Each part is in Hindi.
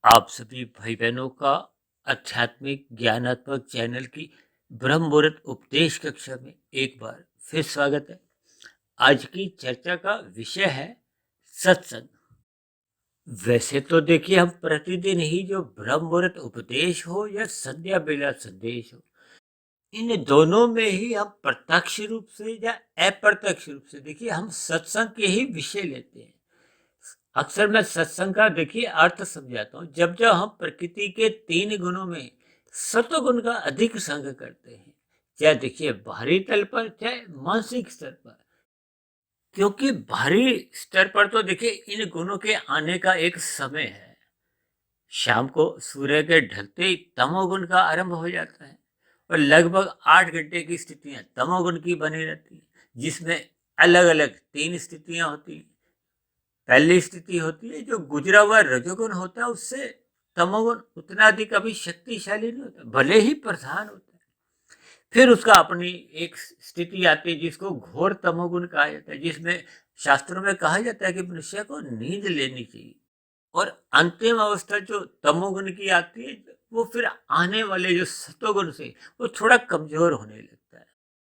आप सभी भाई बहनों का आध्यात्मिक ज्ञानात्मक चैनल की ब्रह्म मुहूर्त उपदेश कक्षा में एक बार फिर स्वागत है। आज की चर्चा का विषय है सत्संग। वैसे तो देखिए, हम प्रतिदिन ही जो ब्रह्म मुहूर्त उपदेश हो या संध्या बेला संदेश हो, इन दोनों में ही हम प्रत्यक्ष रूप से या अप्रत्यक्ष रूप से देखिए हम सत्संग के ही विषय लेते हैं। अक्सर मैं सत्संग का देखिए अर्थ समझाता हूँ। जब जब हम प्रकृति के 3 गुणों में सत्वगुण का अधिक संग करते हैं, चाहे देखिए बाहरी तल पर चाहे मानसिक स्तर पर, क्योंकि बाहरी स्तर पर तो देखिए इन गुणों के आने का एक समय है। शाम को सूर्य के ढलते ही तमोगुण का आरंभ हो जाता है और लगभग 8 घंटे की स्थितियां तमोगुण की बनी रहती है, जिसमें अलग अलग 3 स्थितियां होती हैं। पहली स्थिति होती है जो गुजरा हुआ रजोगुण होता है, उससे तमोगुण उतना अधिक अभी शक्तिशाली नहीं होता, भले ही प्रधान होता है। फिर उसका अपनी एक स्थिति आती है जिसको घोर तमोगुण कहा जाता है, जिसमें शास्त्रों में कहा जाता है कि मनुष्य को नींद लेनी चाहिए। और अंतिम अवस्था जो तमोगुण की आती है, वो फिर आने वाले जो सतोगुण से वो थोड़ा कमजोर होने लगता है।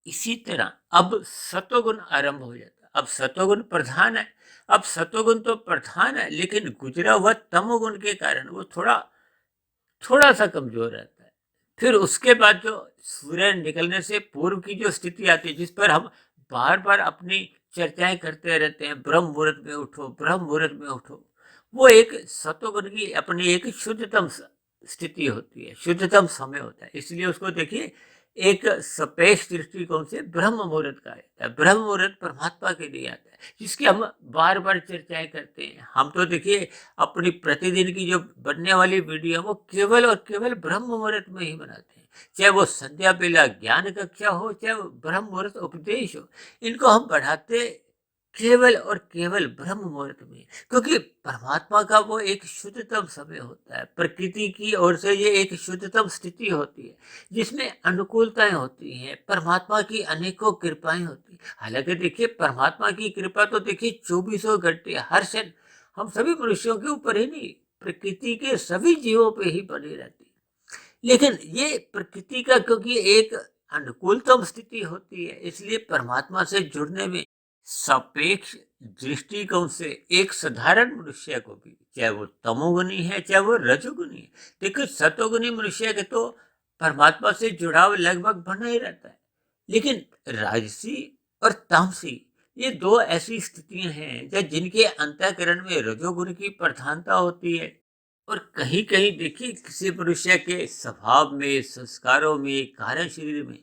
इसी तरह अब सतोगुण आरंभ हो जाता है। अब सतोगुण प्रधान है। अब सतोगुण तो प्रधान है, लेकिन गुजरा हुआ तमोगुण के कारण वो थोड़ा थोड़ा सा कमजोर रहता है। फिर उसके बाद जो सूर्य निकलने से पूर्व की जो स्थिति आती है, जिस पर हम बार बार अपनी चर्चाएं करते रहते हैं, ब्रह्म मुहूर्त में उठो, ब्रह्म मुहूर्त में उठो, वो एक सतोगुण की अपनी एक शुद्धतम स्थिति होती है, शुद्धतम समय होता है। इसलिए उसको देखिए एक सपेश दृष्टिकोण से ब्रह्म मुहूर्त कहा जाता है। ब्रह्म मुहूर्त परमात्मा के लिए आता है, जिसकी हम बार बार चर्चाएं करते हैं। हम तो देखिए अपनी प्रतिदिन की जो बनने वाली वीडियो है वो केवल और केवल ब्रह्म मुहूर्त में ही बनाते हैं। चाहे वो संध्या बेला ज्ञान कक्षा हो, चाहे वो ब्रह्म मुहूर्त उपदेश हो, इनको हम बढ़ाते केवल और केवल ब्रह्म मुहूर्त में, क्योंकि परमात्मा का वो एक शुद्धतम समय होता है। प्रकृति की ओर से ये एक शुद्धतम स्थिति होती है, जिसमें अनुकूलताएं होती हैं, परमात्मा की अनेकों कृपाएं होती हैं। हालांकि देखिए परमात्मा की कृपा तो देखिए 24 घंटे हर क्षण हम सभी मनुष्यों के ऊपर ही नहीं, प्रकृति के सभी जीवों पे ही बनी रहती है। लेकिन ये प्रकृति का क्योंकि एक अनुकूलतम स्थिति होती है, इसलिए परमात्मा से जुड़ने में सापेक्ष दृष्टिकोण से एक साधारण मनुष्य को भी, चाहे वो तमोगुणी है चाहे वो रजोगुणी है, देखिए सतोगुणी मनुष्य के तो परमात्मा से जुड़ाव लगभग बना ही रहता है। लेकिन राजसी और तामसी, ये दो ऐसी स्थितियां हैं जिनके अंतःकरण में रजोगुण की प्रधानता होती है। और कहीं कहीं देखिए किसी मनुष्य के स्वभाव में, संस्कारों में, कार्य शरीर में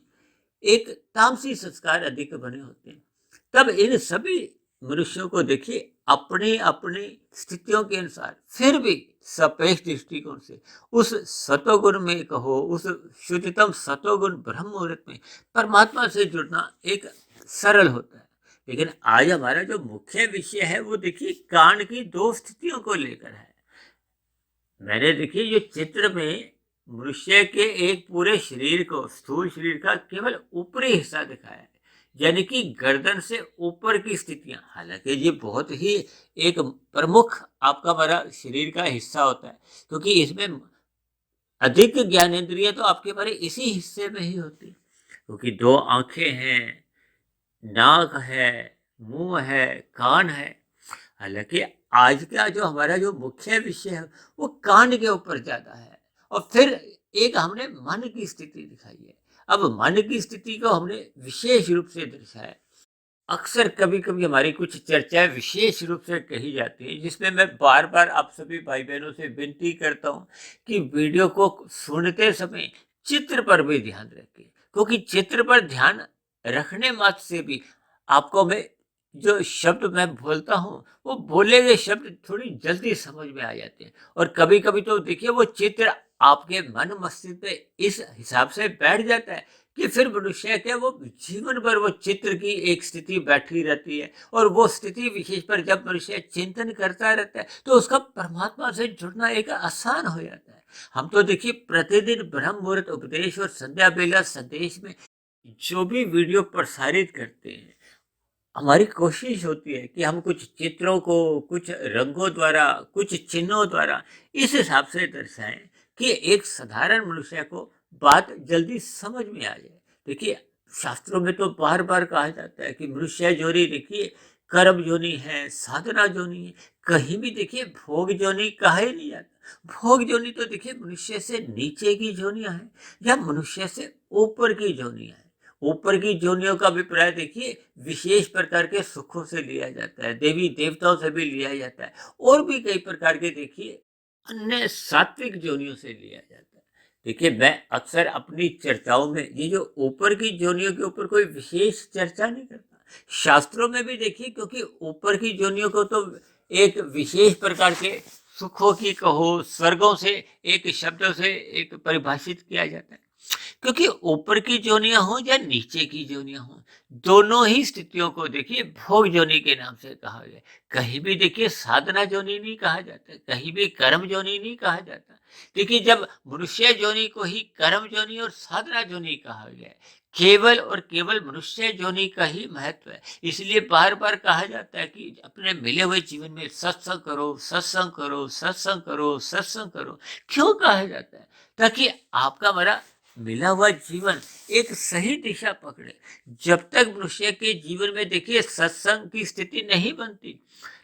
एक तामसी संस्कार अधिक बने होते हैं। तब इन सभी मनुष्यों को देखिए अपने अपने स्थितियों के अनुसार फिर भी सापेक्ष दृष्टिकोण से उस सतोगुण में कहो, उस शुद्धतम सतोगुण ब्रह्म मुहूर्त में परमात्मा से जुड़ना एक सरल होता है। लेकिन आज हमारा जो मुख्य विषय है वो देखिए कान की 2 स्थितियों को लेकर है। मैंने देखिए ये चित्र में मनुष्य के एक पूरे शरीर को, स्थूल शरीर का केवल ऊपरी हिस्सा दिखाया है, यानी कि गर्दन से ऊपर की स्थितियां। हालांकि ये बहुत ही एक प्रमुख आपका हमारा शरीर का हिस्सा होता है, क्योंकि इसमें अधिक ज्ञानेंद्रिय तो आपके हमारे इसी हिस्से में ही होती है। क्योंकि 2 आंखें हैं, नाक है, मुंह है, कान है। हालांकि आज का जो हमारा जो मुख्य विषय है वो कान के ऊपर ज्यादा है। और फिर एक हमने मन की स्थिति दिखाई है। अब मन की स्थिति को हमने विशेष रूप से दर्शाया है। अक्सर कभी कभी हमारी कुछ चर्चाएं विशेष रूप से कही जाती है, जिसमें मैं बार बार आप सभी भाई बहनों से विनती करता हूं कि वीडियो को सुनते समय चित्र पर भी ध्यान रखें, क्योंकि चित्र पर ध्यान रखने मात्र से भी आपको मैं जो शब्द मैं बोलता हूँ वो बोले गए शब्द थोड़ी जल्दी समझ में आ जाते हैं। और कभी कभी तो देखिए वो चित्र आपके मन मस्तिष्क पे इस हिसाब से बैठ जाता है कि फिर मनुष्य के वो जीवन भर वो चित्र की एक स्थिति बैठी रहती है। और वो स्थिति विशेष पर जब मनुष्य चिंतन करता रहता है तो उसका परमात्मा से जुड़ना एक आसान हो जाता है। हम तो देखिए प्रतिदिन ब्रह्म मुहूर्त उपदेश और संध्या बेला संदेश में जो भी वीडियो प्रसारित करते हैं, हमारी कोशिश होती है कि हम कुछ चित्रों को कुछ रंगों द्वारा, कुछ चिन्हों द्वारा इस हिसाब से दर्शाएं कि एक साधारण मनुष्य को बात जल्दी समझ में आ जाए। देखिए, शास्त्रों में तो बार बार कहा जाता है कि मनुष्य जोनी देखिए कर्म जोनी है, साधना जोनी है। कहीं भी देखिए भोग जोनी कहा ही नहीं जाता। भोग जोनी तो देखिए मनुष्य से नीचे की जोनियां हैं या मनुष्य से ऊपर की जोनियां हैं। ऊपर की जोनियों का अभिप्राय देखिए विशेष प्रकार के सुखों से लिया जाता है, देवी देवताओं से भी लिया जाता है, और भी कई प्रकार के देखिए अन्य सात्विक जोनियों से लिया जाता है। देखिए, मैं अक्सर अपनी चर्चाओं में ये जो ऊपर की जोनियों के ऊपर कोई विशेष चर्चा नहीं करता। शास्त्रों में भी देखिए, क्योंकि ऊपर की जोनियों को तो एक विशेष प्रकार के सुखों की कहो, स्वर्गों से एक शब्दों से एक परिभाषित किया जाता है। क्योंकि ऊपर की जोनियां हो या नीचे की जोनियां हो, दोनों ही स्थितियों को देखिए भोग जोनी के नाम से कहा गया। कहीं भी देखिए साधना जोनी नहीं कहा जाता, कहीं भी कर्म जोनी नहीं कहा जाता। देखिए, जब मनुष्य जोनी को ही कर्म जोनी और साधना जोनी कहा गया है, केवल और केवल मनुष्य जोनी का ही महत्व है। इसलिए बार बार कहा जाता है कि अपने मिले हुए जीवन में सत्संग करो, सत्संग करो, सत्संग करो, सत्संग करो। क्यों कहा जाता है? ताकि आपका हमारा मिला हुआ जीवन एक सही दिशा पकड़े। जब तक मनुष्य के जीवन में देखिए सत्संग की स्थिति नहीं बनती,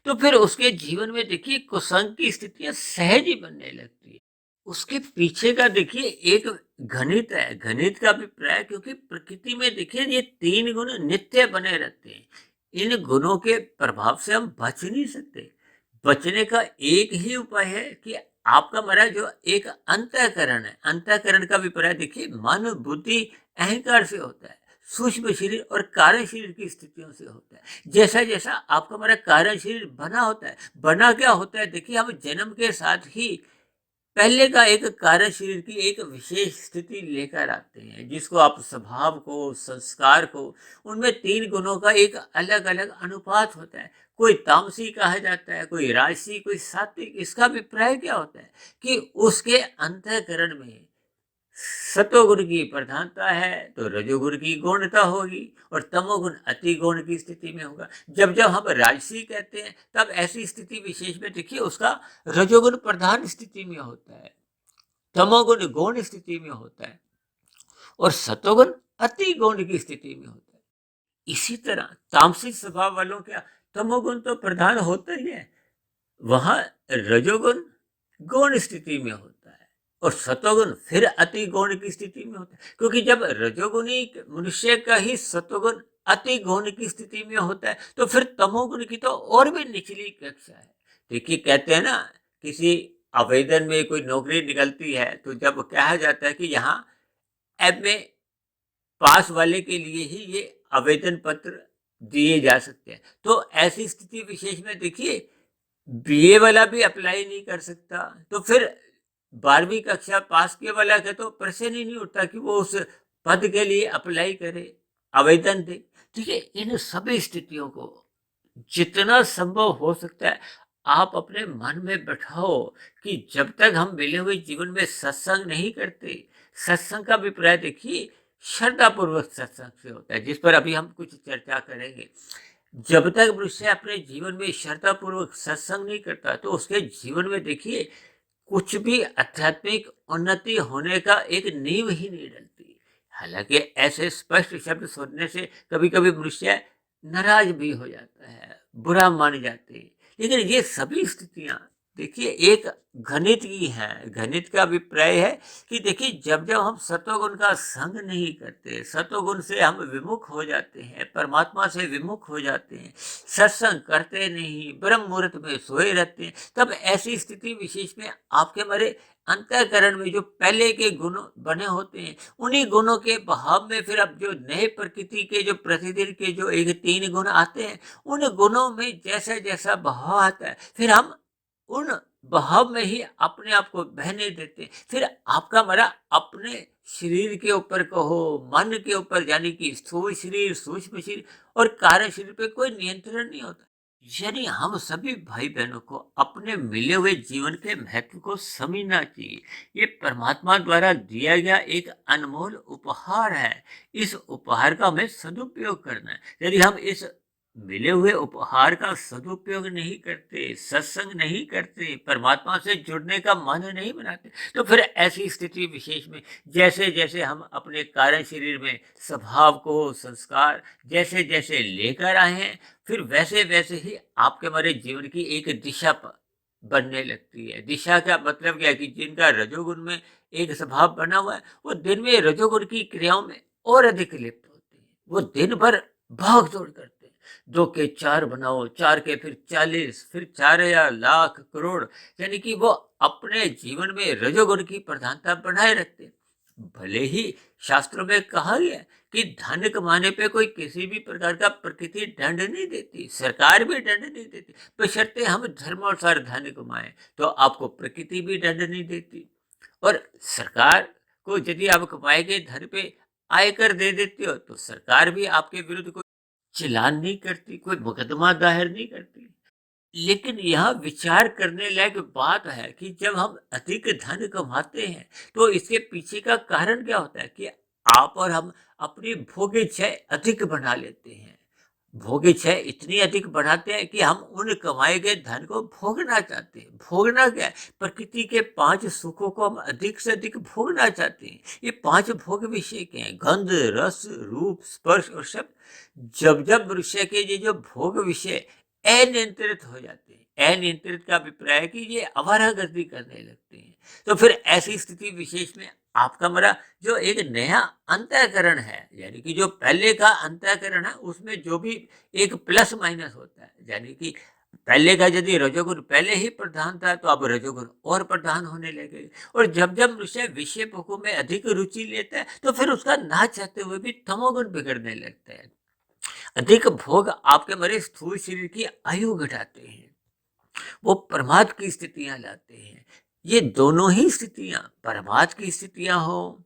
तो फिर उसके जीवन में देखिए कुसंग की स्थितियां सहज ही बनने लगती है। उसके पीछे का देखिए एक गणित है। गणित का अभिप्राय, क्योंकि प्रकृति में देखिए ये तीन गुण नित्य बने रहते हैं। इन गुणों के प्रभाव से हम बच नहीं सकते। बचने का एक ही उपाय है कि आपका हमारा जो एक अंतःकरण है, अंतःकरण का अभिप्राय देखिए मन, बुद्धि, अहंकार से होता है। सूक्ष्म शरीर और कारण शरीर की स्थितियों से होता है। जैसा जैसा आपका हमारा कारण शरीर बना होता है, बना क्या होता है देखिए, हम जन्म के साथ ही पहले का एक कार्य शरीर की एक विशेष स्थिति लेकर आते हैं, जिसको आप स्वभाव को, संस्कार को, उनमें तीन गुणों का एक अलग अलग अनुपात होता है। कोई तामसी कहा जाता है, कोई राजसी, कोई सात्विक। इसका अभिप्राय क्या होता है कि उसके अंतःकरण में सतोगुण की प्रधानता है तो रजोगुण की गौणता होगी, और तमोगुण अति गौण की स्थिति में होगा। जब जब हम राजसी कहते हैं तब ऐसी स्थिति विशेष में देखिए उसका रजोगुण प्रधान स्थिति में होता है, तमोगुण गौण स्थिति में होता है, और सतोगुण अति गौण की स्थिति में होता है। इसी तरह तामसिक स्वभाव वालों का तमोगुण तो प्रधान होता ही है, वहां रजोगुण गौण स्थिति में होता है, और सतोगुण फिर अति गौण की स्थिति में होता है। क्योंकि जब रजोगुणी मनुष्य का ही सतोगुण अति गौण की स्थिति में होता है, तो फिर तमोगुण की तो और भी निचली कक्षा है। देखिए, कहते हैं ना, किसी आवेदन में कोई नौकरी निकलती है तो जब कहा जाता है कि यहाँ एमए पास वाले के लिए ही ये आवेदन पत्र दिए जा सकते हैं, तो ऐसी स्थिति विशेष में देखिए बीए वाला भी अप्लाई नहीं कर सकता। तो फिर 12वीं कक्षा पास के वाला का तो प्रश्न ही नहीं उठता कि वो उस पद के लिए अप्लाई करे, आवेदन दे। ठीक है, इन सभी स्थितियों को जितना संभव हो सकता है आप अपने मन में बैठाओ कि जब तक हम मिले हुए जीवन में सत्संग नहीं करते। सत्संग का अभिप्राय देखिए श्रद्धा पूर्वक सत्संग से होता है, जिस पर अभी हम कुछ चर्चा करेंगे। जब तक मनुष्य अपने जीवन में श्रद्धा पूर्वक सत्संग नहीं करता, तो उसके जीवन में देखिए कुछ भी आध्यात्मिक उन्नति होने का एक नींव ही नहीं डलती। हालांकि ऐसे स्पष्ट शब्द सुनने से कभी कभी मनुष्य नाराज भी हो जाता है, बुरा मान जाते हैं। लेकिन ये सभी स्थितियां देखिए एक गणित की है। गणित का अभिप्राय है कि देखिए जब जब हम सतोगुण का संग नहीं करते, सतोगुण से हम विमुख हो जाते हैं, परमात्मा से विमुख हो जाते हैं, सत्संग करते नहीं, ब्रह्म मुहूर्त में सोए रहते हैं, तब ऐसी स्थिति विशेष में आपके हमारे अंतःकरण में जो पहले के गुण बने होते हैं, उन्हीं गुणों के बहाव में फिर अब जो नए प्रकृति के जो प्रतिदिन के जो एक तीन गुण आते हैं, उन गुणों में जैसा जैसा बहाव आता है, फिर हम उन बहाव में ही अपने आप को बहने देते हैं। फिर आपका हमारा अपने शरीर के ऊपर कहो, मन के ऊपर, यानी कि स्थूल शरीर, सूक्ष्म शरीर और कार्य शरीर पे कोई नियंत्रण नहीं होता। यानी हम सभी भाई बहनों को अपने मिले हुए जीवन के महत्व को समझना चाहिए। ये परमात्मा द्वारा दिया गया एक अनमोल उपहार है। इस उपहार का हमें सदुपयोग करना है। यदि हम इस मिले हुए उपहार का सदुपयोग नहीं करते, सत्संग नहीं करते, परमात्मा से जुड़ने का मन नहीं बनाते, तो फिर ऐसी स्थिति विशेष में जैसे जैसे हम अपने कारण शरीर में स्वभाव को, संस्कार जैसे जैसे लेकर आए हैं, फिर वैसे वैसे ही आपके हमारे जीवन की एक दिशा बनने लगती है। दिशा का मतलब क्या है कि जिनका रजोगुण में एक स्वभाव बना हुआ है, वो दिन में रजोगुण की क्रियाओं में और अधिक लिप्त होते हैं। वो दिन भर भाग दौड़ करते हैं। 2 के 4 बनाओ, 4 के फिर 40, फिर 4,000 लाख करोड़, यानी कि वो अपने जीवन में रजोगुण की प्रधानता बनाए रखते हैं। भले ही शास्त्रों में कहा गया है कि धन कमाने पे कोई किसी भी प्रकार का प्रकृति दंड नहीं देती, सरकार भी दंड नहीं देती, बशर्ते हम धर्मानुसार धन कमाएं, तो आपको प्रकृति भी दंड नहीं देती। और सरकार को यदि आप कमाए गए धन पे आयकर दे देते हो, तो सरकार भी आपके विरुद्ध कोई चालान नहीं करती, कोई मुकदमा दायर नहीं करती। लेकिन यहाँ विचार करने लायक बात है कि जब हम अधिक धन कमाते हैं, तो इसके पीछे का कारण क्या होता है कि आप और हम अपनी भोग इच्छाएं अधिक बना लेते हैं। भोग इच्छाएं इतनी अधिक बढ़ाते हैं कि हम उन कमाए गए धन को भोगना चाहते हैं। भोगना क्या है? प्रकृति के 5 सुखों को हम अधिक से अधिक भोगना चाहते हैं। ये 5 भोग विषय के हैं: गंध, रस, रूप, स्पर्श और शब्द। जब जब मनुष्य के ये जो भोग विषय अनियंत्रित हो जाते हैं, अनियंत्रित का अभिप्राय है कि ये अवारागर्दी करने लगते हैं, तो फिर ऐसी स्थिति विशेष में आपका मेरा जो एक नया अंतःकरण है, यानी कि जो पहले का अंतःकरण है, उसमें जो भी एक प्लस माइनस होता है, यानी कि पहले का यदि रजोगुण पहले ही प्रधान था, तो अब रजोगुण और प्रधान होने लगे। और जब जब मनुष्य विषय भोगों में अधिक रुचि लेता है, तो फिर उसका ना चाहते हुए भी तमोगुण बिगड़ने लगता है। अधिक भोग आपके मरे स्थूल शरीर की आयु घटाते हैं, वो प्रमाद की स्थितियां लाते हैं। ये दोनों ही स्थितियां, प्रमाद की स्थितियां हो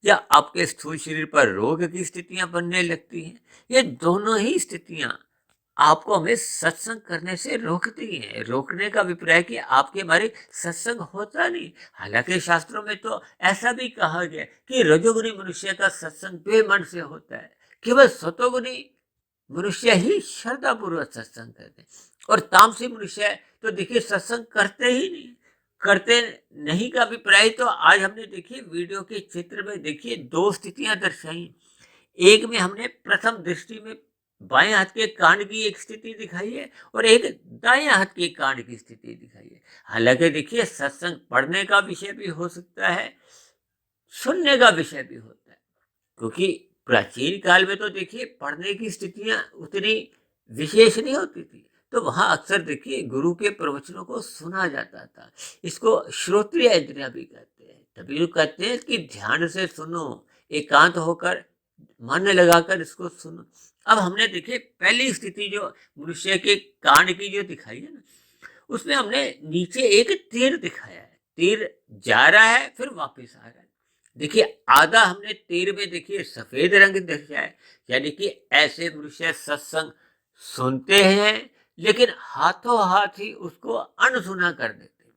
या आपके स्थूल शरीर पर रोग की स्थितियां बनने लगती हैं, ये दोनों ही स्थितियां आपको हमें सत्संग करने से रोकती हैं। रोकने का अभिप्राय कि आपके हमारे सत्संग होता नहीं। हालांकि शास्त्रों में तो ऐसा भी कहा गया कि रजोगुणी मनुष्य का सत्संग बेमन से होता है, केवल सतोगुणी मनुष्य ही श्रद्धा पूर्वक सत्संग करते हैं। और तामसी मनुष्य तो देखिए सत्संग करते ही नहीं। करते नहीं का अभिप्राय तो आज हमने देखिए वीडियो के चित्र में देखिए 2 स्थितियां दर्शाई। एक में हमने प्रथम दृष्टि में बाएं हाथ के कान की एक स्थिति दिखाई है और एक दाएं हाथ के कान की स्थिति दिखाई है। हालांकि देखिए सत्संग पढ़ने का विषय भी हो सकता है, सुनने का विषय भी होता है, क्योंकि प्राचीन काल में तो देखिए पढ़ने की स्थितियां उतनी विशेष नहीं होती थी, तो वहां अक्सर देखिए गुरु के प्रवचनों को सुना जाता था। इसको श्रोत्रिय इंद्रियां भी कहते हैं। तभी लोग कहते हैं कि ध्यान से सुनो, एकांत होकर मन लगाकर इसको सुनो। अब हमने देखिए पहली स्थिति जो मनुष्य के कान की जो दिखाई है ना, उसमें हमने नीचे एक तीर दिखाया है। तीर जा रहा है फिर वापस आ रहा है। देखिए आधा हमने तीर में देखिए सफेद रंग दिखाया है, यानी कि ऐसे मनुष्य सत्संग सुनते हैं लेकिन हाथों हाथ ही उसको अनसुना कर देते हैं।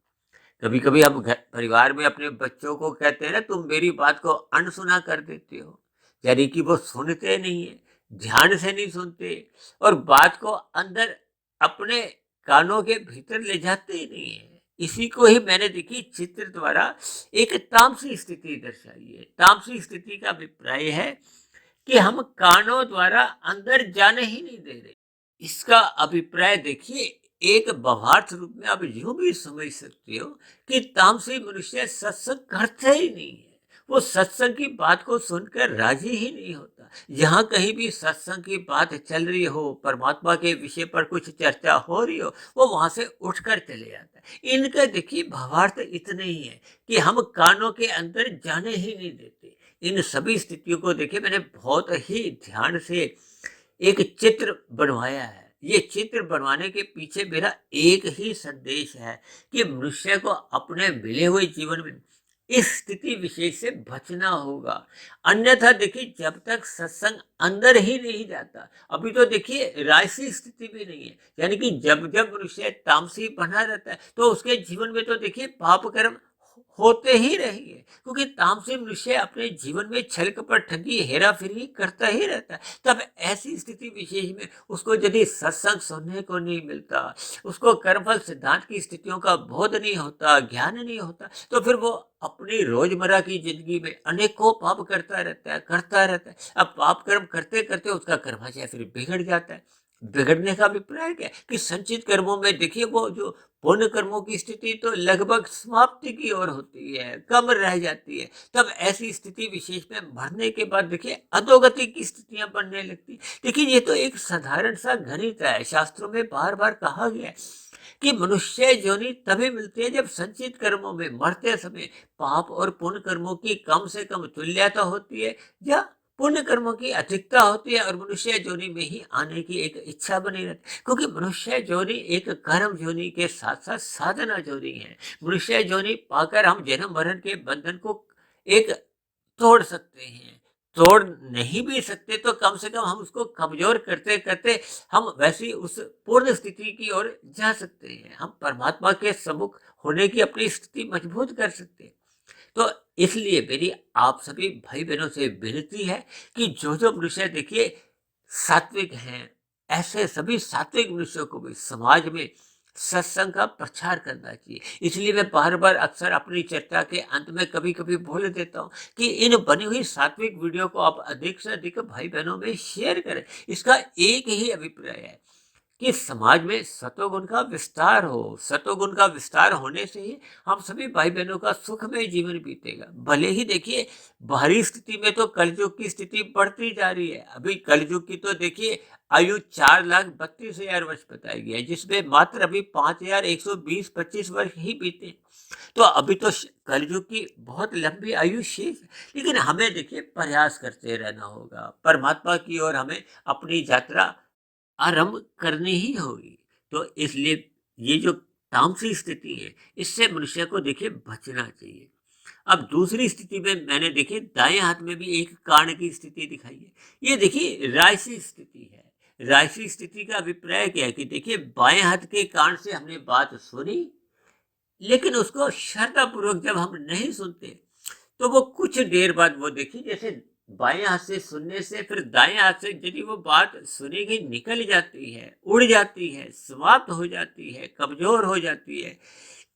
कभी कभी हम घर परिवार में अपने बच्चों को कहते हैं ना, तुम मेरी बात को अनसुना कर देते हो, यानी कि वो सुनते नहीं है, ध्यान से नहीं सुनते और बात को अंदर अपने कानों के भीतर ले जाते ही नहीं है। इसी को ही मैंने देखी चित्र द्वारा एक तामसी स्थिति दर्शाई है। तामसी स्थिति का अभिप्राय है कि हम कानों द्वारा अंदर जाने ही नहीं दे रहे। इसका अभिप्राय देखिए एक भावार्थ रूप में आप यूं भी समझ सकते हो कि तामसी मनुष्य सत्संग करते ही नहीं है। वो सत्संग की बात को सुनकर राजी ही नहीं होता। जहां कहीं भी सत्संग की बात चल रही हो, परमात्मा के विषय पर कुछ चर्चा हो रही हो, वो वहां से उठकर चले जाता है। इनका देखिए भावार्थ इतने ही है कि हम कानों के अंदर जाने ही नहीं देते। इन सभी स्थितियों को देखिए मैंने बहुत ही ध्यान से एक चित्र बनवाया है। ये चित्र बनवाने के पीछे मेरा एक ही संदेश है कि मनुष्य को अपने मिले हुए जीवन में इस स्थिति विशेष से बचना होगा। अन्यथा देखिए जब तक सत्संग अंदर ही नहीं जाता, अभी तो देखिए राजसी स्थिति भी नहीं है, यानी कि जब जब मनुष्य तामसी बना रहता है तो उसके जीवन में तो देखिए पाप कर्म होते ही रहेंगे, क्योंकि तामसी मनुष्य अपने जीवन में छल कपट ठगी हेरा फेरी करता ही रहता है। तब ऐसी स्थिति विशेष में उसको यदि सत्संग सुनने को नहीं मिलता, उसको कर्मफल सिद्धांत की स्थितियों का बोध नहीं होता, ज्ञान नहीं होता, तो फिर वो अपनी रोजमर्रा की जिंदगी में अनेकों पाप करता रहता है। अब पाप कर्म करते करते उसका कर्माशय फिर बिगड़ जाता है। बिगड़ने का अभिप्राय क्या है कि संचित कर्मों में देखिए वो जो पुण्य कर्मों की स्थिति तो लगभग समाप्ति की ओर होती है, कम रह जाती है। तब ऐसी स्थिति विशेष में मरने के बाद देखिए अधोगति की स्थितियां बनने लगती। देखिए ये तो एक साधारण सा गणित है। शास्त्रों में बार बार कहा गया है कि मनुष्य योनि तभी मिलती है जब संचित कर्मों में मरते समय पाप और पुण्य कर्मों की कम से कम तुल्यता होती है, या पुण्य कर्मों की अधिकता होती है और मनुष्य योनि में ही आने की एक इच्छा बनी रहती है। क्योंकि मनुष्य योनि एक कर्म योनि के साथ साथ साधना योनि है। मनुष्य योनि पाकर हम जन्म मरण के बंधन को एक तोड़ सकते हैं। तोड़ नहीं भी सकते तो कम से कम हम उसको कमजोर करते करते हम वैसी उस पूर्ण स्थिति की ओर जा सकते हैं। हम परमात्मा के सम्मुख होने की अपनी स्थिति मजबूत कर सकते हैं। तो इसलिए मेरी आप सभी भाई बहनों से विनती है कि जो जो मनुष्य देखिए सात्विक हैं, ऐसे सभी सात्विक मनुष्यों को भी समाज में सत्संग का प्रचार करना चाहिए। इसलिए मैं बार बार अक्सर अपनी चर्चा के अंत में कभी कभी बोल देता हूँ कि इन बनी हुई सात्विक वीडियो को आप अधिक से अधिक भाई बहनों में शेयर करें। इसका एक ही अभिप्राय है कि समाज में सतोगुण का विस्तार हो। सतोगुण का विस्तार होने से ही हम सभी भाई बहनों का सुखमय जीवन बीतेगा। भले ही देखिए बाहरी स्थिति में तो कलयुग की स्थिति बढ़ती जा रही है। अभी कलयुग की तो देखिए आयु 4,32,000 वर्ष बताई गई है, जिसमें मात्र अभी 5,120-25 वर्ष ही बीते। तो अभी तो कलयुग की बहुत लंबी आयु शेष है। लेकिन हमें देखिए प्रयास करते रहना होगा। परमात्मा की ओर हमें अपनी यात्रा आरंभ करनी ही होगी। तो इसलिए ये जो तामसी स्थिति है, इससे मनुष्य को देखिए बचना चाहिए। अब दूसरी स्थिति में मैंने देखिए दाएं हाथ में भी एक कान की स्थिति दिखाई है। ये देखिए राशि स्थिति है। राशि स्थिति का अभिप्राय क्या है कि देखिए बाएं हाथ के कान से हमने बात सुनी, लेकिन उसको श्रद्धापूर्वक जब हम नहीं सुनते तो वो कुछ देर बाद वो देखिए जैसे बाएं हाथ से सुनने से फिर दाएं हाथ से यदि वो बात सुनी गई निकल जाती है, उड़ जाती है, समाप्त हो जाती है, कमजोर हो जाती है।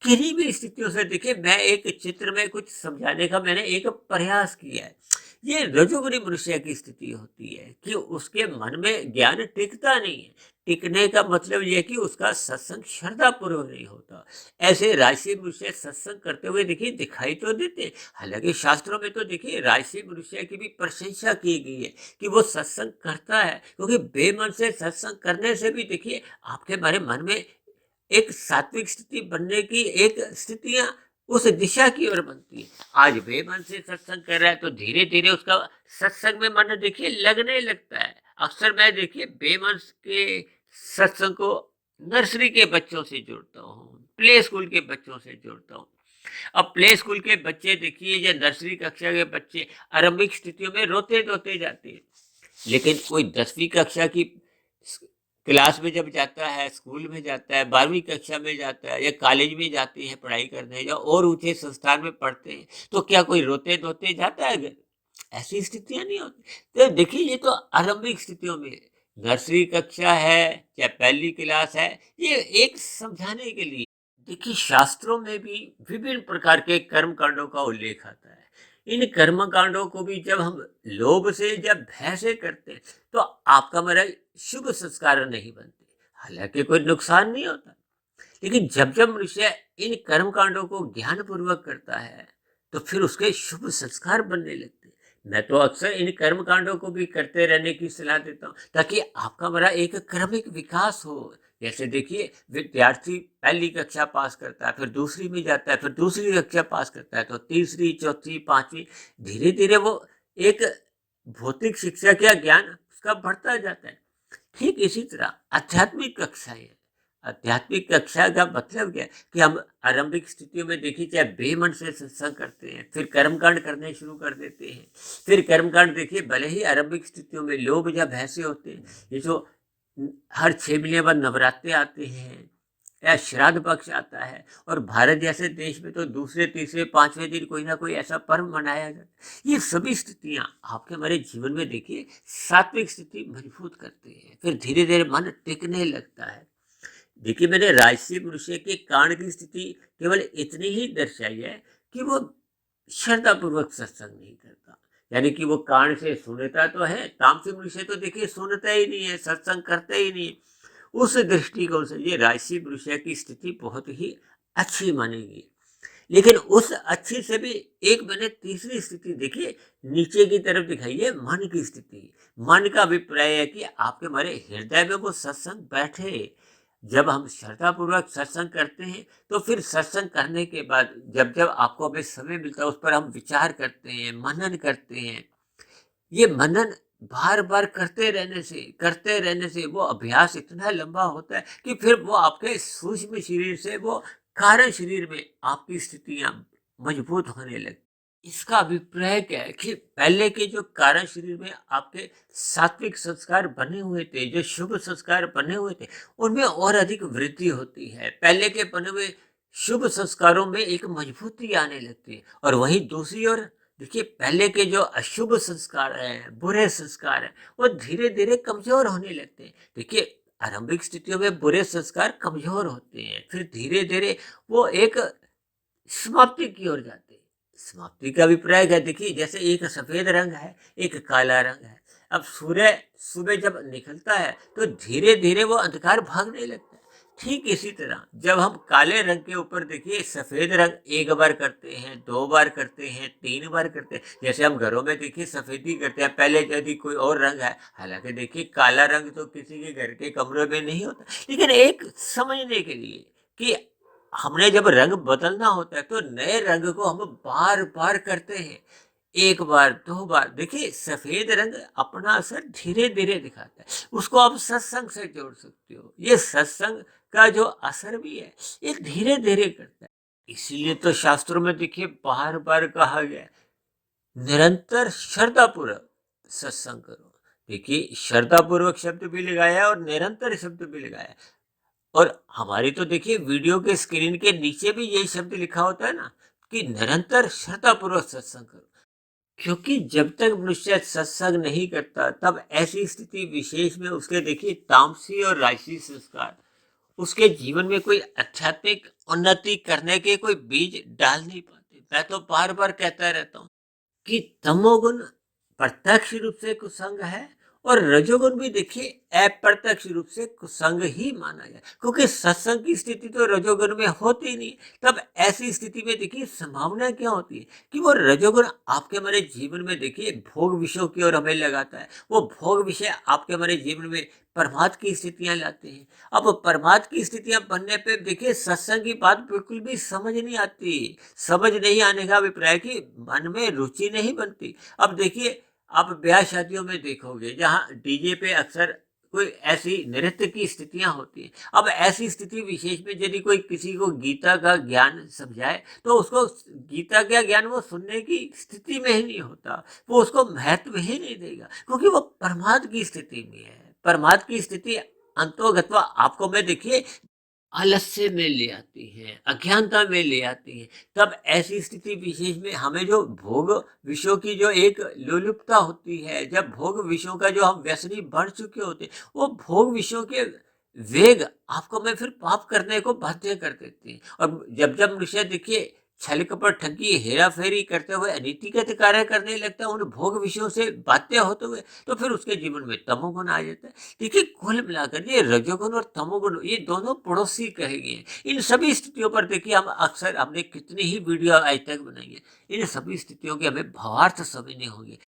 किन्हीं भी स्थितियों से देखिए मैं एक चित्र में कुछ समझाने का मैंने एक प्रयास किया है। ये रजोगुनी मनुष्य की स्थिति होती है कि उसके मन में ज्ञान टिकता नहीं है। टिकने का मतलब यह है कि उसका सत्संग श्रद्धा पूर्वक नहीं होता। ऐसे राशि मनुष्य सत्संग करते हुए देखिए दिखाई तो देते। हालांकि शास्त्रों में तो देखिए राशि मनुष्य की भी प्रशंसा की गई है कि वो सत्संग करता है, क्योंकि बेमन से सत्संग करने से भी देखिए आपके हमारे मन में एक सात्विक स्थिति बनने की एक स्थितियां उस दिशा की ओर बनती है। आज बेमन से सत्संग कर रहा है तो धीरे धीरे उसका सत्संग में मन देखिए लगने लगता है। अक्सर मैं देखिए बेमन के सत्संग को नर्सरी के बच्चों से जोड़ता हूँ, प्ले स्कूल के बच्चों से जोड़ता हूँ। अब प्ले स्कूल के बच्चे देखिए या नर्सरी कक्षा के बच्चे आरंभिक स्थितियों में रोते धोते जाते हैं, लेकिन कोई 10वीं कक्षा की क्लास में जब जाता है, स्कूल में जाता है, 12वीं कक्षा में जाता है या कॉलेज में जाते हैं पढ़ाई करने या और ऊंचे संस्थान में पढ़ते हैं, तो क्या कोई रोते धोते जाता है घर? ऐसी स्थितियां नहीं होती। तो देखिए ये तो आरंभिक स्थितियों में नर्सरी कक्षा है या पहली क्लास है, ये एक समझाने के लिए। देखिए शास्त्रों में भी विभिन्न प्रकार के कर्म कांडों का उल्लेख आता है। इन कर्म कांडों को भी जब हम लोभ से या भय से करते हैं तो आपका मेरा शुभ संस्कार नहीं बनते। हालांकि कोई नुकसान नहीं होता, लेकिन जब जब मनुष्य इन कर्म कांडों को ज्ञान पूर्वक करता है तो फिर उसके शुभ संस्कार बनने लगते हैं। मैं तो अक्सर इन कर्म कांडों को भी करते रहने की सलाह देता हूँ ताकि आपका बड़ा एक क्रमिक विकास हो। जैसे देखिए विद्यार्थी पहली कक्षा पास करता है, फिर दूसरी में जाता है, फिर दूसरी कक्षा पास करता है, तो तीसरी, चौथी, पांचवी, धीरे धीरे वो एक भौतिक शिक्षा का ज्ञान उसका बढ़ता जाता है। ठीक इसी तरह आध्यात्मिक कक्षाएं। आध्यात्मिक कक्षा का मतलब क्या है कि हम आरंभिक स्थितियों में देखिए चाहे बेमन से सत्संग करते हैं, फिर कर्मकांड करने शुरू कर देते हैं। फिर कर्मकांड देखिए भले ही आरंभिक स्थितियों में लोभ या भय से होते हैं। ये जो हर 6 महीने बाद नवरात्रे आते हैं, या श्राद्ध पक्ष आता है, और भारत जैसे देश में तो दूसरे तीसरे पांचवें दिन कोई ना कोई ऐसा पर्व मनाया जाता है। ये सभी स्थितियां आपके हमारे जीवन में देखिए सात्विक स्थिति मजबूत करती है, फिर धीरे धीरे मन टिकने लगता है। देखिए मैंने राजसी मनुष्य के कांड की स्थिति केवल इतनी ही दर्शाई है कि वो श्रद्धापूर्वक सत्संग नहीं करता, यानी कि वो कान से सुनता तो है, तामसी मनुष्य तो देखिए सुनता ही नहीं है, सत्संग करता ही नहीं है। उस दृष्टिकोण से ये राजसी मनुष्य की स्थिति बहुत ही अच्छी मानेगी। लेकिन उस अच्छी से भी एक मैंने तीसरी स्थिति देखी, नीचे की तरफ दिखाई है मन की स्थिति। मन का अभिप्राय है कि आपके हमारे हृदय में वो सत्संग बैठे। जब हम श्रद्धापूर्वक सत्संग करते हैं तो फिर सत्संग करने के बाद जब जब आपको हमें समय मिलता है उस पर हम विचार करते हैं, मनन करते हैं। ये मनन बार बार करते रहने से वो अभ्यास इतना लंबा होता है कि फिर वो आपके सूक्ष्म शरीर से वो कारण शरीर में आपकी स्थितियां मजबूत होने लगती। इसका अभिप्राय क्या है कि पहले के जो कारण शरीर में आपके सात्विक संस्कार बने हुए थे, जो शुभ संस्कार बने हुए थे, उनमें और अधिक वृद्धि होती है। पहले के बने हुए शुभ संस्कारों में एक मजबूती आने लगती है, और वहीं दूसरी ओर देखिए पहले के जो अशुभ संस्कार हैं, बुरे संस्कार हैं, वो धीरे धीरे कमजोर होने लगते हैं। देखिए आरंभिक स्थितियों में बुरे संस्कार कमजोर होते हैं, फिर धीरे धीरे वो एक समाप्ति की ओर जाते हैं। समाप्ति का अभिप्राय क्या, देखिए जैसे एक सफेद रंग है, एक काला रंग है। अब सूर्य सुबह जब निकलता है तो धीरे धीरे वो अंधकार भागने लगता है। ठीक इसी तरह जब हम काले रंग के ऊपर देखिए सफेद रंग एक बार करते हैं, दो बार करते हैं, तीन बार करते हैं, जैसे हम घरों में देखिए सफेदी करते हैं, पहले यदि कोई और रंग है, हालांकि देखिए काला रंग तो किसी के घर के कमरे में नहीं होता, लेकिन एक समझने के लिए कि हमने जब रंग बदलना होता है तो नए रंग को हम बार बार करते हैं, एक बार दो बार। देखिए सफेद रंग अपना असर धीरे धीरे दिखाता है, उसको आप सत्संग से जोड़ सकते हो। ये सत्संग का जो असर भी है ये धीरे धीरे करता है। इसीलिए तो शास्त्रों में देखिए बार बार कहा गया है, निरंतर श्रद्धापूर्वक सत्संग करो। देखिए श्रद्धापूर्वक शब्द भी लगाया है और निरंतर शब्द भी लगाया है। और हमारी तो देखिए वीडियो के स्क्रीन के नीचे भी यही शब्द लिखा होता है ना कि निरंतर श्रद्धापूर्वक सत्संग करो। क्योंकि जब तक मनुष्य सत्संग नहीं करता तब ऐसी स्थिति विशेष में उसके देखिए तामसी और राजसी संस्कार उसके जीवन में कोई आध्यात्मिक उन्नति करने के कोई बीज डाल नहीं पाते। मैं तो बार बार कहता रहता हूँ कि तमोगुण प्रत्यक्ष रूप से कुसंग है, और रजोगुण भी देखिए अप्रत्यक्ष रूप से कुसंग ही माना जाए, क्योंकि सत्संग की स्थिति तो रजोगुण में होती नहीं। तब ऐसी स्थिति में देखिए संभावना क्या होती है कि वो रजोगुण आपके हमारे जीवन में देखिए भोग विषयों की ओर हमें लगाता है। वो भोग विषय आपके हमारे जीवन में प्रमाद की स्थितियां लाते हैं। अब प्रमाद की स्थितियां बनने पे देखिए सत्संग की बात बिल्कुल भी समझ नहीं आती। समझ नहीं आने का अभिप्राय कि मन में रुचि नहीं बनती। अब देखिए आप ब्याह शादियों में देखोगे जहाँ डीजे पे अक्सर कोई ऐसी नृत्य की स्थितियां होती हैं। अब ऐसी स्थिति विशेष में यदि कोई किसी को गीता का ज्ञान समझाए तो उसको गीता का ज्ञान वो सुनने की स्थिति में ही नहीं होता, वो उसको महत्व ही नहीं देगा, क्योंकि वो प्रमाद की स्थिति में है। प्रमाद की स्थिति अंतोगत्वा आपको मैं देखिए आलस्य में ले आती है, अज्ञानता में ले आती है। तब ऐसी स्थिति विशेष में हमें जो भोग विषयों की जो एक लोलुपता होती है, जब भोग विषयों का जो हम व्यसनी बढ़ चुके होते हैं, वो भोग विषयों के वेग आपको मैं फिर पाप करने को बाध्य कर देते हैं। और जब जब मनुष्य देखिए छल कपट ठगी हेरा फेरी करते हुए अनीतिगत कार्य करने लगता है उन भोग विषयों से बाध्य होते हुए, तो फिर उसके जीवन में तमोगुण आ जाता है। देखिए कुल मिलाकर ये रजोगुण और तमोगुण ये दोनों पड़ोसी कहे गए हैं। इन सभी स्थितियों पर देखिए हम अक्सर हमने कितनी ही वीडियो आज तक बनाई है, इन सभी स्थितियों के हमें भावार्थ समझने होंगे।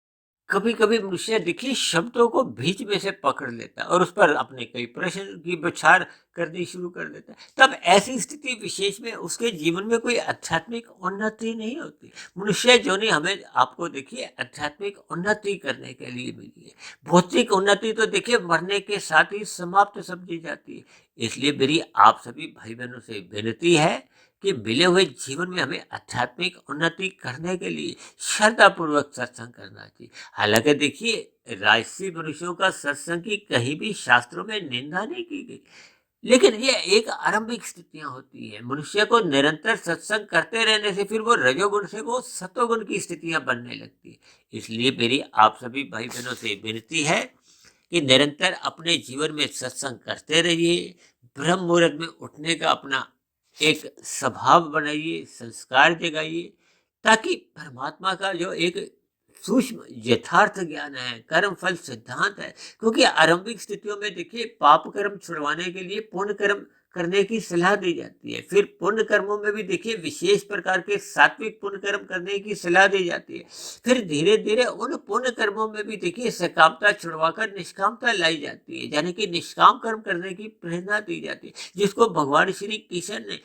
कभी कभी मनुष्य देखिए शब्दों को बीच में से पकड़ लेता है और उस पर अपने कई प्रश्न की बौछार करनी शुरू कर देता है। तब ऐसी स्थिति विशेष में उसके जीवन में कोई आध्यात्मिक उन्नति नहीं होती। मनुष्य जो नहीं हमें आपको देखिए आध्यात्मिक उन्नति करने के लिए मिली है। भौतिक उन्नति तो देखिए मरने के साथ ही समाप्त समझी जाती है। इसलिए मेरी आप सभी भाई बहनों से विनती है कि मिले हुए जीवन में हमें आध्यात्मिक उन्नति करने के लिए श्रद्धापूर्वक सत्संग करना चाहिए। हालांकि देखिए राजसी मनुष्यों का सत्संग की कहीं भी शास्त्रों में निंदा नहीं की गई। लेकिन ये एक आरंभिक स्थितियां होती है। मनुष्य को निरंतर सत्संग करते रहने से फिर वो रजोगुण से वो सतोगुण की स्थितियां बनने लगती है। इसलिए मेरी आप सभी भाई बहनों से विनती है कि निरंतर अपने जीवन में सत्संग करते रहिए, ब्रह्म मुहूर्त में उठने का अपना एक स्वभाव बनाइए, संस्कार जगाइए, ताकि परमात्मा का जो एक सूक्ष्म यथार्थ ज्ञान है, कर्म फल सिद्धांत है। क्योंकि आरंभिक स्थितियों में देखिए पाप कर्म छुड़वाने के लिए पुण्य कर्म करने की सलाह दी जाती है। फिर पुण्य कर्मों में भी देखिए विशेष प्रकार के सात्विक पुण्य कर्म करने की सलाह दी जाती है। फिर धीरे धीरे उन पुण्य कर्मों में भी देखिए सकामता छुड़वाकर निष्कामता लाई जाती है, यानी कि निष्काम कर्म करने की प्रेरणा दी जाती है, जिसको भगवान श्री कृष्ण ने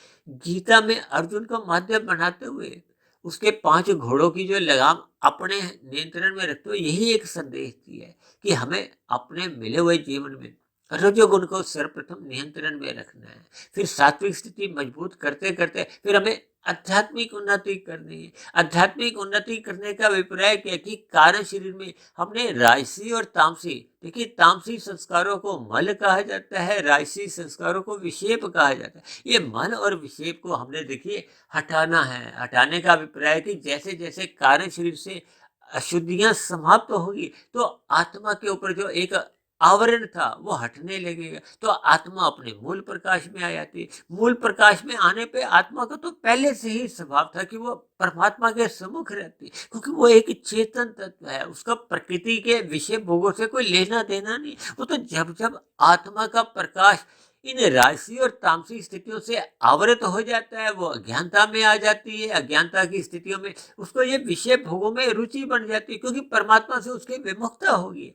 गीता में अर्जुन को माध्यम बनाते हुए उसके 5 घोड़ों की जो लगाम अपने नियंत्रण में रखते हुए यही एक संदेश दिया है कि हमें अपने मिले हुए जीवन में रजोगुण को सर्वप्रथम नियंत्रण में रखना है। फिर सात्विक स्थिति मजबूत करते करते फिर हमें आध्यात्मिक उन्नति करनी है। आध्यात्मिक उन्नति करने का अभिप्राय क्या है कि कारण शरीर में हमने राजसी और तामसी, देखिए तामसी संस्कारों को मल कहा जाता है, राजसी संस्कारों को विक्षेप कहा जाता है। ये मल और विक्षेप को हमने देखिए हटाना है। हटाने का अभिप्राय है कि जैसे जैसे कारण शरीर से अशुद्धियां समाप्त होगी तो आत्मा के ऊपर जो एक आवरण था वो हटने लगेगा, तो आत्मा अपने मूल प्रकाश में आ जाती है। मूल प्रकाश में आने पे आत्मा का तो पहले से ही स्वभाव था कि वो परमात्मा के सम्मुख रहती है, क्योंकि वो एक चेतन तत्व है, उसका प्रकृति के विषय भोगों से कोई लेना देना नहीं। वो तो जब जब आत्मा का प्रकाश इन राजसी और तामसी स्थितियों से आवृत हो जाता है, वो अज्ञानता में आ जाती है। अज्ञानता की स्थितियों में उसको ये विषय भोगों में रुचि बन जाती है, क्योंकि परमात्मा से उसकी विमुखता होगी।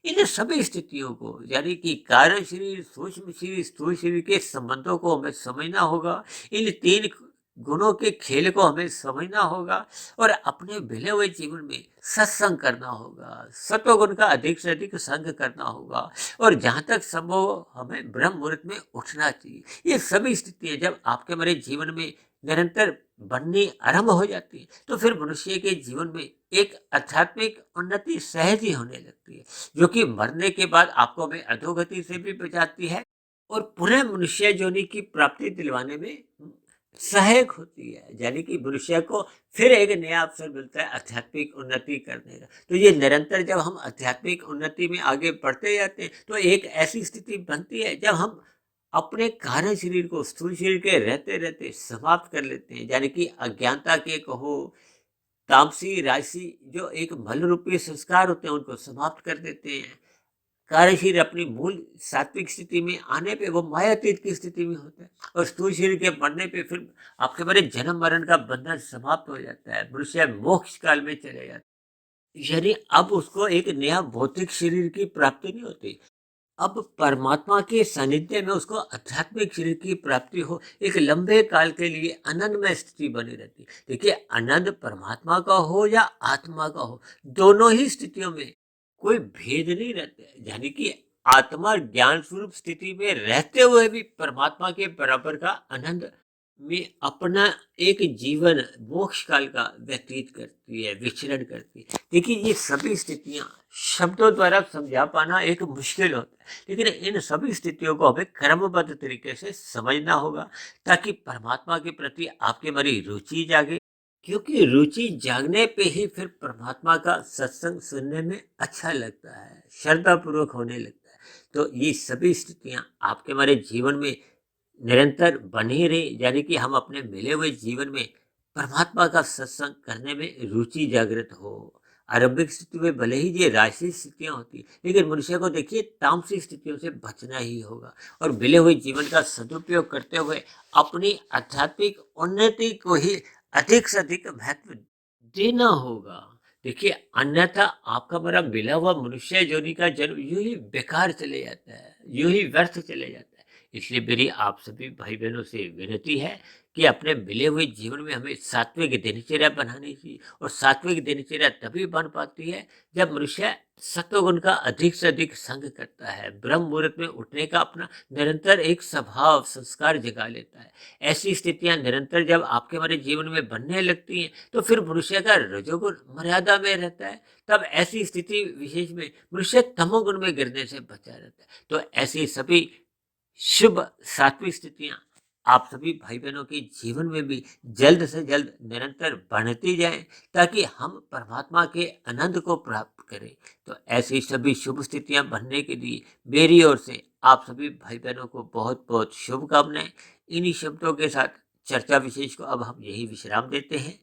इन सभी स्थितियों को, यानी कि कारण शरीर, सूक्ष्म शरीर, स्थूल शरीर के संबंधों को हमें समझना होगा। इन 3 गुणों के खेल को हमें समझना होगा और अपने मिले हुए जीवन में सत्संग करना होगा। सत्वगुण का अधिक से अधिक संग करना होगा और जहाँ तक संभव हो हमें ब्रह्म मुहूर्त में उठना चाहिए। ये सभी स्थितियाँ जब आपके हमारे जीवन में निरंतर बननी आरंभ हो जाती है, तो फिर मनुष्य के जीवन में एक आध्यात्मिक उन्नति सहज ही होने लगती है, जो कि मरने के बाद आपको हमें अधोगति से भी बचाती है और पुनः मनुष्य योनि की प्राप्ति दिलवाने में सहायक होती है। यानी कि मनुष्य को फिर एक नया अवसर मिलता है आध्यात्मिक उन्नति करने का। तो ये निरंतर जब हम आध्यात्मिक उन्नति में आगे बढ़ते जाते हैं तो एक ऐसी स्थिति बनती है जब हम अपने कारण शरीर को स्थूल शरीर के रहते रहते समाप्त कर लेते हैं, यानी कि अज्ञानता के कहो, तामसी राशि जो एक मल रूपी संस्कार होते हैं उनको समाप्त कर देते हैं। कार्य शरीर अपनी मूल सात्विक स्थिति में आने पे वो मायातीत की स्थिति में होता है और स्थूल शरीर के मरने पे फिर आपके बारे जन्म मरण का बंधन समाप्त हो जाता है, मनुष्य मोक्ष काल में चले जाता है। यानी अब उसको एक नया भौतिक शरीर की प्राप्ति नहीं होती, अब परमात्मा के सानिध्य में उसको आध्यात्मिक शरीर की प्राप्ति हो, एक लंबे काल के लिए आनंदमय स्थिति बनी रहती है। देखिए आनंद परमात्मा का हो या आत्मा का हो, दोनों ही स्थितियों में कोई भेद नहीं रहता है। यानी कि आत्मा ज्ञान स्वरूप स्थिति में रहते हुए भी परमात्मा के बराबर का आनंद में अपना एक जीवन मोक्ष काल का व्यतीत करती है, विचरण करती है। देखिए ये सभी स्थितियां शब्दों द्वारा समझा पाना एक मुश्किल होता है, लेकिन इन सभी स्थितियों को हमें क्रमबद्ध तरीके से समझना होगा ताकि परमात्मा के प्रति आपकी हमारी रुचि जागे, क्योंकि रुचि जागने पे ही फिर परमात्मा का सत्संग सुनने में अच्छा लगता है, श्रद्धा पूर्वक होने लगता है। तो ये सभी स्थितियां आपके हमारे जीवन में निरंतर बनी रहे, यानी कि हम अपने मिले हुए जीवन में परमात्मा का सत्संग करने में रुचि जागृत हो। आरंभिक स्थिति में भले ही ये राजसी स्थितियां होती, लेकिन मनुष्य को देखिए तामसिक स्थितियों से बचना ही होगा और मिले हुए जीवन का सदुपयोग करते हुए अपनी आध्यात्मिक उन्नति को ही अधिक से अधिक महत्व देना होगा। देखिए अन्यथा आपका मेरा मिला हुआ मनुष्य जोनि का जन्म यूं ही बेकार चले जाता है, यूं ही व्यर्थ चले जाता है। इसलिए मेरी आप सभी भाई बहनों से विनती है कि अपने मिले हुए जीवन में हमें सात्विक दिनचर्या बनानी चाहिए और सात्विक दिनचर्या तभी बन पाती है जब मनुष्य सत्वगुण का अधिक से अधिक संग करता है, ब्रह्म मुहूर्त में उठने का अपना निरंतर एक स्वभाव संस्कार जगा लेता है। ऐसी स्थितियां निरंतर जब आपके हमारे जीवन में बनने लगती हैं तो फिर मनुष्य का रजोगुण मर्यादा में रहता है। तब ऐसी स्थिति विशेष में मनुष्य तमोगुण में गिरने से बचा रहता है। तो ऐसी सभी शुभ सात्विक स्थितियां आप सभी भाई बहनों के जीवन में भी जल्द से जल्द निरंतर बढ़ती जाएं, ताकि हम परमात्मा के आनंद को प्राप्त करें। तो ऐसी सभी शुभ स्थितियां बनने के लिए मेरी ओर से आप सभी भाई बहनों को बहुत बहुत शुभकामनाएं। इन्हीं शब्दों के साथ चर्चा विशेष को अब हम यही विश्राम देते हैं।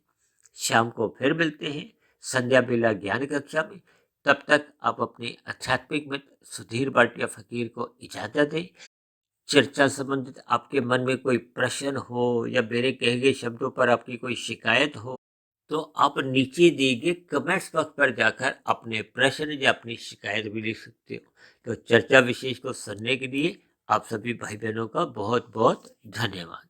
शाम को फिर मिलते हैं संध्या बेला ज्ञान कक्षा में। तब तक आप अपने आध्यात्मिक मित्र सुधीर भाटिया फकीर को इजाजत दें। चर्चा संबंधित आपके मन में कोई प्रश्न हो या मेरे कहे गए शब्दों पर आपकी कोई शिकायत हो, तो आप नीचे दिए गए कमेंट्स बॉक्स पर जाकर अपने प्रश्न या अपनी शिकायत भी लिख सकते हो। तो चर्चा विशेष को सुनने के लिए आप सभी भाई बहनों का बहुत बहुत धन्यवाद।